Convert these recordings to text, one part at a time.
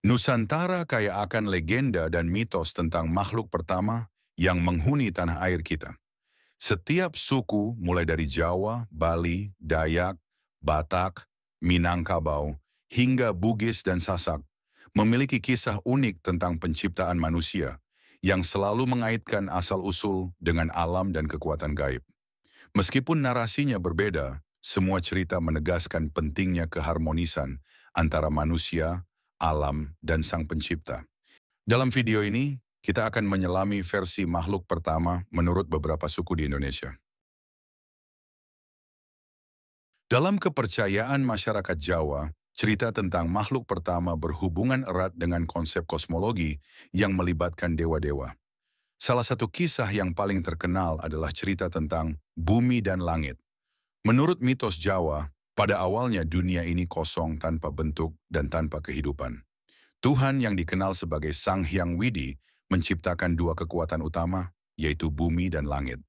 Nusantara kaya akan legenda dan mitos tentang makhluk pertama yang menghuni tanah air kita. Setiap suku, mulai dari Jawa, Bali, Dayak, Batak, Minangkabau, hingga Bugis dan Sasak, memiliki kisah unik tentang penciptaan manusia yang selalu mengaitkan asal-usul dengan alam dan kekuatan gaib. Meskipun narasinya berbeda, semua cerita menegaskan pentingnya keharmonisan antara manusia, alam, dan sang pencipta. Dalam video ini, kita akan menyelami versi makhluk pertama menurut beberapa suku di Indonesia. Dalam kepercayaan masyarakat Jawa, cerita tentang makhluk pertama berhubungan erat dengan konsep kosmologi yang melibatkan dewa-dewa. Salah satu kisah yang paling terkenal adalah cerita tentang bumi dan langit. Menurut mitos Jawa, pada awalnya dunia ini kosong tanpa bentuk dan tanpa kehidupan. Tuhan yang dikenal sebagai Sang Hyang Widi menciptakan dua kekuatan utama, yaitu bumi dan langit.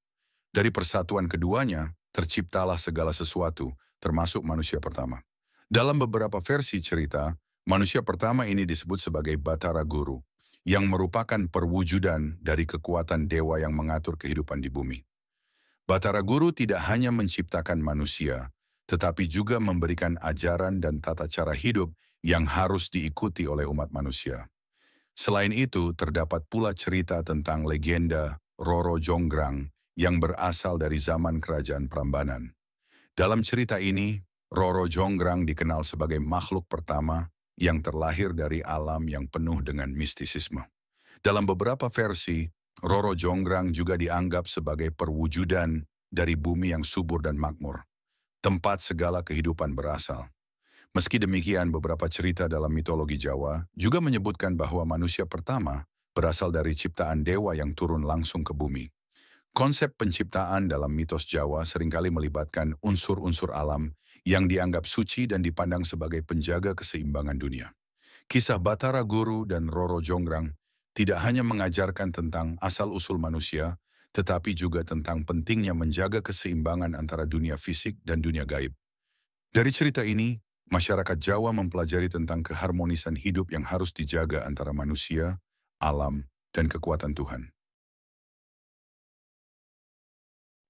Dari persatuan keduanya, terciptalah segala sesuatu, termasuk manusia pertama. Dalam beberapa versi cerita, manusia pertama ini disebut sebagai Batara Guru, yang merupakan perwujudan dari kekuatan dewa yang mengatur kehidupan di bumi. Batara Guru tidak hanya menciptakan manusia, tetapi juga memberikan ajaran dan tata cara hidup yang harus diikuti oleh umat manusia. Selain itu, terdapat pula cerita tentang legenda Roro Jonggrang yang berasal dari zaman kerajaan Prambanan. Dalam cerita ini, Roro Jonggrang dikenal sebagai makhluk pertama yang terlahir dari alam yang penuh dengan mistisisme. Dalam beberapa versi, Roro Jonggrang juga dianggap sebagai perwujudan dari bumi yang subur dan makmur, tempat segala kehidupan berasal. Meski demikian, beberapa cerita dalam mitologi Jawa juga menyebutkan bahwa manusia pertama berasal dari ciptaan dewa yang turun langsung ke bumi. Konsep penciptaan dalam mitos Jawa seringkali melibatkan unsur-unsur alam yang dianggap suci dan dipandang sebagai penjaga keseimbangan dunia. Kisah Batara Guru dan Roro Jonggrang tidak hanya mengajarkan tentang asal-usul manusia, tetapi juga tentang pentingnya menjaga keseimbangan antara dunia fisik dan dunia gaib. Dari cerita ini, masyarakat Jawa mempelajari tentang keharmonisan hidup yang harus dijaga antara manusia, alam, dan kekuatan Tuhan.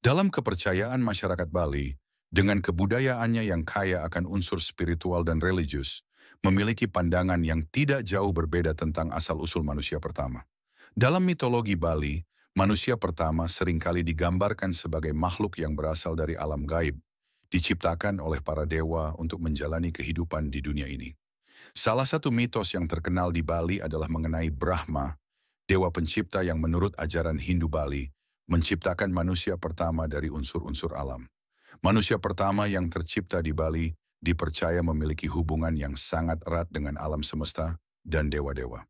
Dalam kepercayaan masyarakat Bali, dengan kebudayaannya yang kaya akan unsur spiritual dan religius, memiliki pandangan yang tidak jauh berbeda tentang asal-usul manusia pertama. Dalam mitologi Bali, manusia pertama seringkali digambarkan sebagai makhluk yang berasal dari alam gaib, diciptakan oleh para dewa untuk menjalani kehidupan di dunia ini. Salah satu mitos yang terkenal di Bali adalah mengenai Brahma, dewa pencipta yang menurut ajaran Hindu Bali, menciptakan manusia pertama dari unsur-unsur alam. Manusia pertama yang tercipta di Bali dipercaya memiliki hubungan yang sangat erat dengan alam semesta dan dewa-dewa.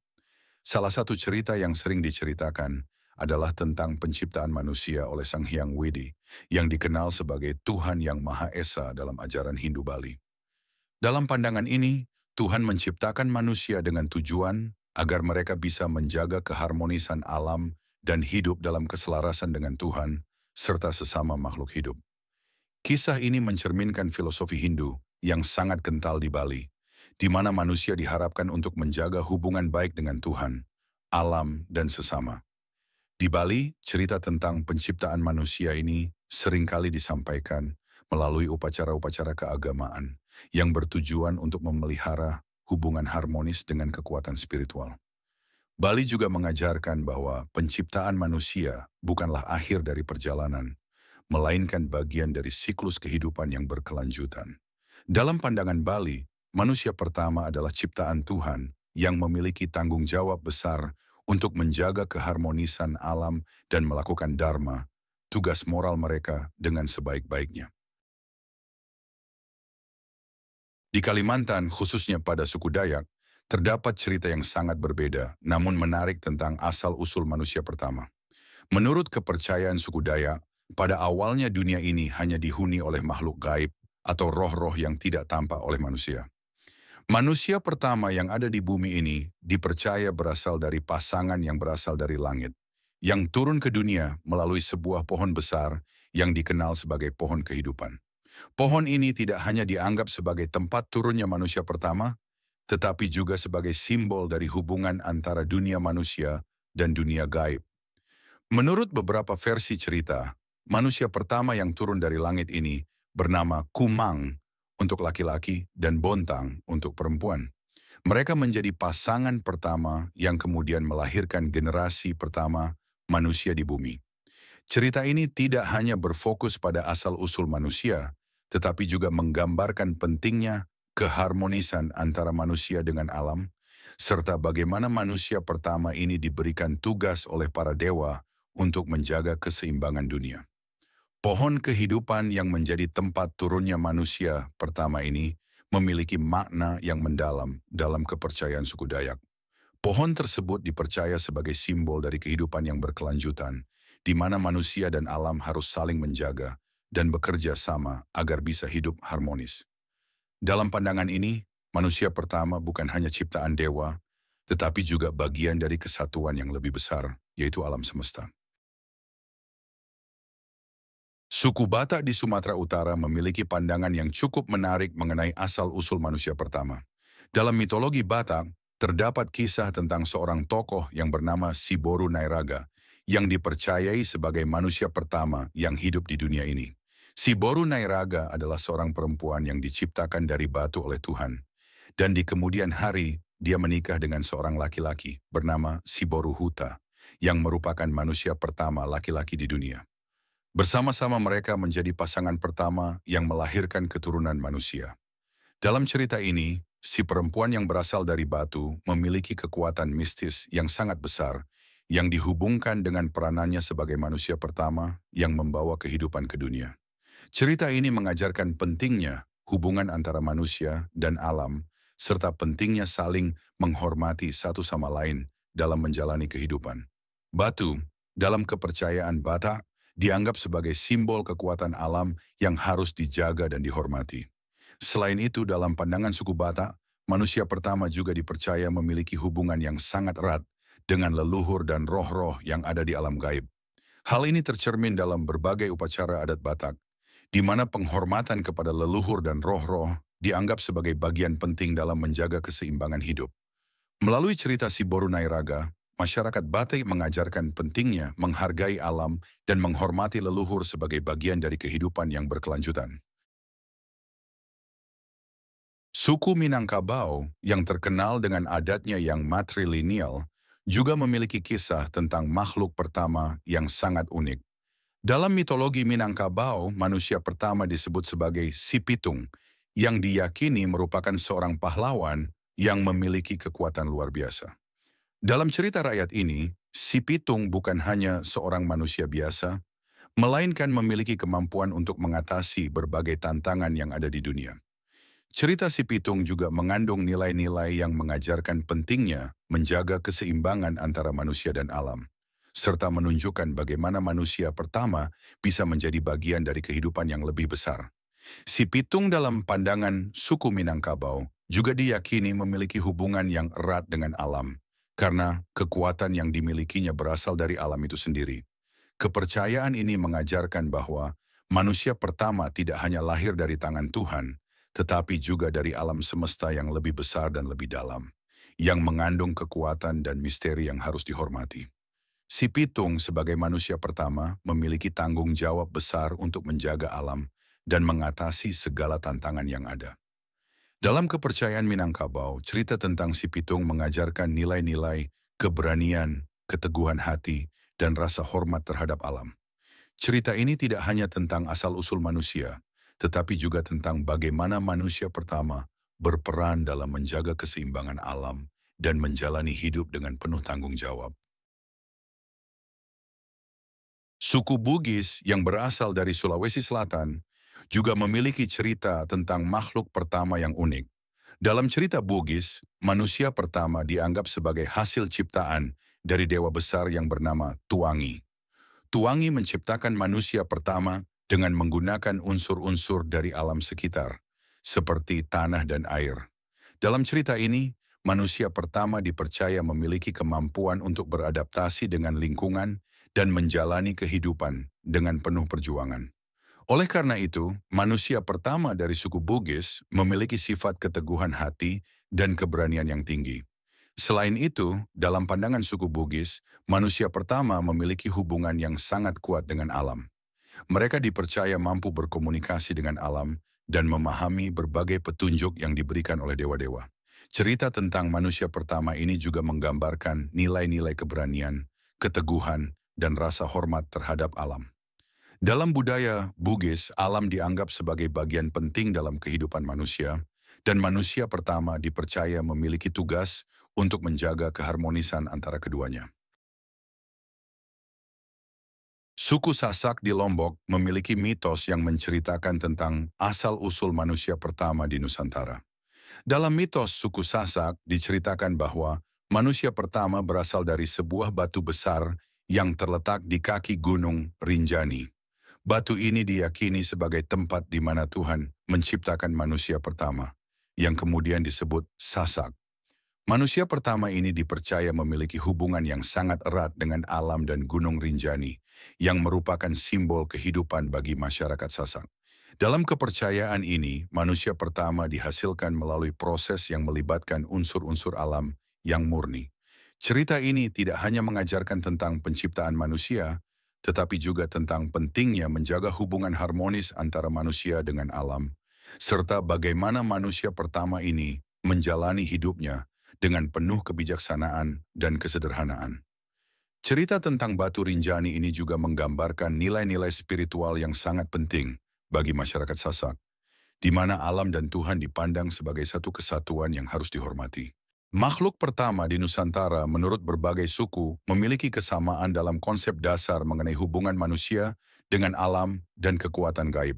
Salah satu cerita yang sering diceritakan adalah tentang penciptaan manusia oleh Sang Hyang Widi, yang dikenal sebagai Tuhan yang Maha Esa dalam ajaran Hindu Bali. Dalam pandangan ini, Tuhan menciptakan manusia dengan tujuan agar mereka bisa menjaga keharmonisan alam dan hidup dalam keselarasan dengan Tuhan, serta sesama makhluk hidup. Kisah ini mencerminkan filosofi Hindu yang sangat kental di Bali, di mana manusia diharapkan untuk menjaga hubungan baik dengan Tuhan, alam, dan sesama. Di Bali, cerita tentang penciptaan manusia ini seringkali disampaikan melalui upacara-upacara keagamaan yang bertujuan untuk memelihara hubungan harmonis dengan kekuatan spiritual. Bali juga mengajarkan bahwa penciptaan manusia bukanlah akhir dari perjalanan, melainkan bagian dari siklus kehidupan yang berkelanjutan. Dalam pandangan Bali, manusia pertama adalah ciptaan Tuhan yang memiliki tanggung jawab besar untuk menjaga keharmonisan alam dan melakukan dharma, tugas moral mereka dengan sebaik-baiknya. Di Kalimantan, khususnya pada suku Dayak, terdapat cerita yang sangat berbeda, namun menarik tentang asal-usul manusia pertama. Menurut kepercayaan suku Dayak, pada awalnya dunia ini hanya dihuni oleh makhluk gaib atau roh-roh yang tidak tampak oleh manusia. Manusia pertama yang ada di bumi ini dipercaya berasal dari pasangan yang berasal dari langit, yang turun ke dunia melalui sebuah pohon besar yang dikenal sebagai pohon kehidupan. Pohon ini tidak hanya dianggap sebagai tempat turunnya manusia pertama, tetapi juga sebagai simbol dari hubungan antara dunia manusia dan dunia gaib. Menurut beberapa versi cerita, manusia pertama yang turun dari langit ini bernama Kumang untuk laki-laki dan Bontang untuk perempuan. Mereka menjadi pasangan pertama yang kemudian melahirkan generasi pertama manusia di bumi. Cerita ini tidak hanya berfokus pada asal-usul manusia, tetapi juga menggambarkan pentingnya keharmonisan antara manusia dengan alam, serta bagaimana manusia pertama ini diberikan tugas oleh para dewa untuk menjaga keseimbangan dunia. Pohon kehidupan yang menjadi tempat turunnya manusia pertama ini memiliki makna yang mendalam dalam kepercayaan suku Dayak. Pohon tersebut dipercaya sebagai simbol dari kehidupan yang berkelanjutan, di mana manusia dan alam harus saling menjaga dan bekerja sama agar bisa hidup harmonis. Dalam pandangan ini, manusia pertama bukan hanya ciptaan dewa, tetapi juga bagian dari kesatuan yang lebih besar, yaitu alam semesta. Suku Batak di Sumatera Utara memiliki pandangan yang cukup menarik mengenai asal-usul manusia pertama. Dalam mitologi Batak, terdapat kisah tentang seorang tokoh yang bernama Siboru Nairaga, yang dipercayai sebagai manusia pertama yang hidup di dunia ini. Siboru Nairaga adalah seorang perempuan yang diciptakan dari batu oleh Tuhan. Dan di kemudian hari, dia menikah dengan seorang laki-laki bernama Siboru Huta, yang merupakan manusia pertama laki-laki di dunia. Bersama-sama mereka menjadi pasangan pertama yang melahirkan keturunan manusia. Dalam cerita ini, si perempuan yang berasal dari batu memiliki kekuatan mistis yang sangat besar yang dihubungkan dengan peranannya sebagai manusia pertama yang membawa kehidupan ke dunia. Cerita ini mengajarkan pentingnya hubungan antara manusia dan alam, serta pentingnya saling menghormati satu sama lain dalam menjalani kehidupan. Batu, dalam kepercayaan Batak, dianggap sebagai simbol kekuatan alam yang harus dijaga dan dihormati. Selain itu, dalam pandangan suku Batak, manusia pertama juga dipercaya memiliki hubungan yang sangat erat dengan leluhur dan roh-roh yang ada di alam gaib. Hal ini tercermin dalam berbagai upacara adat Batak, di mana penghormatan kepada leluhur dan roh-roh dianggap sebagai bagian penting dalam menjaga keseimbangan hidup. Melalui cerita Siboru Nairaga, masyarakat Batak mengajarkan pentingnya menghargai alam dan menghormati leluhur sebagai bagian dari kehidupan yang berkelanjutan. Suku Minangkabau yang terkenal dengan adatnya yang matrilineal juga memiliki kisah tentang makhluk pertama yang sangat unik. Dalam mitologi Minangkabau, manusia pertama disebut sebagai Si Pitung, yang diyakini merupakan seorang pahlawan yang memiliki kekuatan luar biasa. Dalam cerita rakyat ini, Si Pitung bukan hanya seorang manusia biasa, melainkan memiliki kemampuan untuk mengatasi berbagai tantangan yang ada di dunia. Cerita Si Pitung juga mengandung nilai-nilai yang mengajarkan pentingnya menjaga keseimbangan antara manusia dan alam, serta menunjukkan bagaimana manusia pertama bisa menjadi bagian dari kehidupan yang lebih besar. Si Pitung dalam pandangan suku Minangkabau juga diyakini memiliki hubungan yang erat dengan alam, karena kekuatan yang dimilikinya berasal dari alam itu sendiri. Kepercayaan ini mengajarkan bahwa manusia pertama tidak hanya lahir dari tangan Tuhan, tetapi juga dari alam semesta yang lebih besar dan lebih dalam, yang mengandung kekuatan dan misteri yang harus dihormati. Si Pitung sebagai manusia pertama memiliki tanggung jawab besar untuk menjaga alam dan mengatasi segala tantangan yang ada. Dalam kepercayaan Minangkabau, cerita tentang Si Pitung mengajarkan nilai-nilai keberanian, keteguhan hati, dan rasa hormat terhadap alam. Cerita ini tidak hanya tentang asal-usul manusia, tetapi juga tentang bagaimana manusia pertama berperan dalam menjaga keseimbangan alam dan menjalani hidup dengan penuh tanggung jawab. Suku Bugis yang berasal dari Sulawesi Selatan juga memiliki cerita tentang makhluk pertama yang unik. Dalam cerita Bugis, manusia pertama dianggap sebagai hasil ciptaan dari dewa besar yang bernama Tuangi. Tuangi menciptakan manusia pertama dengan menggunakan unsur-unsur dari alam sekitar, seperti tanah dan air. Dalam cerita ini, manusia pertama dipercaya memiliki kemampuan untuk beradaptasi dengan lingkungan dan menjalani kehidupan dengan penuh perjuangan. Oleh karena itu, manusia pertama dari suku Bugis memiliki sifat keteguhan hati dan keberanian yang tinggi. Selain itu, dalam pandangan suku Bugis, manusia pertama memiliki hubungan yang sangat kuat dengan alam. Mereka dipercaya mampu berkomunikasi dengan alam dan memahami berbagai petunjuk yang diberikan oleh dewa-dewa. Cerita tentang manusia pertama ini juga menggambarkan nilai-nilai keberanian, keteguhan, dan rasa hormat terhadap alam. Dalam budaya Bugis, alam dianggap sebagai bagian penting dalam kehidupan manusia, dan manusia pertama dipercaya memiliki tugas untuk menjaga keharmonisan antara keduanya. Suku Sasak di Lombok memiliki mitos yang menceritakan tentang asal-usul manusia pertama di Nusantara. Dalam mitos suku Sasak diceritakan bahwa manusia pertama berasal dari sebuah batu besar yang terletak di kaki Gunung Rinjani. Batu ini diyakini sebagai tempat di mana Tuhan menciptakan manusia pertama, yang kemudian disebut Sasak. Manusia pertama ini dipercaya memiliki hubungan yang sangat erat dengan alam dan Gunung Rinjani, yang merupakan simbol kehidupan bagi masyarakat Sasak. Dalam kepercayaan ini, manusia pertama dihasilkan melalui proses yang melibatkan unsur-unsur alam yang murni. Cerita ini tidak hanya mengajarkan tentang penciptaan manusia, tetapi juga tentang pentingnya menjaga hubungan harmonis antara manusia dengan alam, serta bagaimana manusia pertama ini menjalani hidupnya dengan penuh kebijaksanaan dan kesederhanaan. Cerita tentang Batu Rinjani ini juga menggambarkan nilai-nilai spiritual yang sangat penting bagi masyarakat Sasak, di mana alam dan Tuhan dipandang sebagai satu kesatuan yang harus dihormati. Makhluk pertama di Nusantara menurut berbagai suku memiliki kesamaan dalam konsep dasar mengenai hubungan manusia dengan alam dan kekuatan gaib.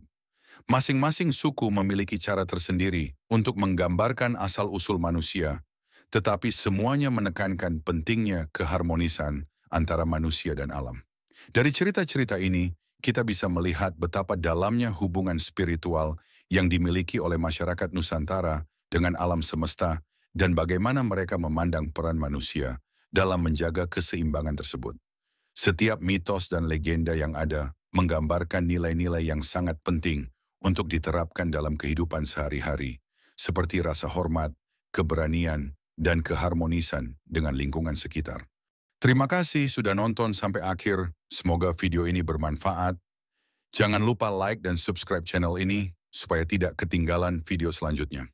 Masing-masing suku memiliki cara tersendiri untuk menggambarkan asal-usul manusia, tetapi semuanya menekankan pentingnya keharmonisan antara manusia dan alam. Dari cerita-cerita ini, kita bisa melihat betapa dalamnya hubungan spiritual yang dimiliki oleh masyarakat Nusantara dengan alam semesta dan bagaimana mereka memandang peran manusia dalam menjaga keseimbangan tersebut. Setiap mitos dan legenda yang ada menggambarkan nilai-nilai yang sangat penting untuk diterapkan dalam kehidupan sehari-hari, seperti rasa hormat, keberanian, dan keharmonisan dengan lingkungan sekitar. Terima kasih sudah nonton sampai akhir. Semoga video ini bermanfaat. Jangan lupa like dan subscribe channel ini supaya tidak ketinggalan video selanjutnya.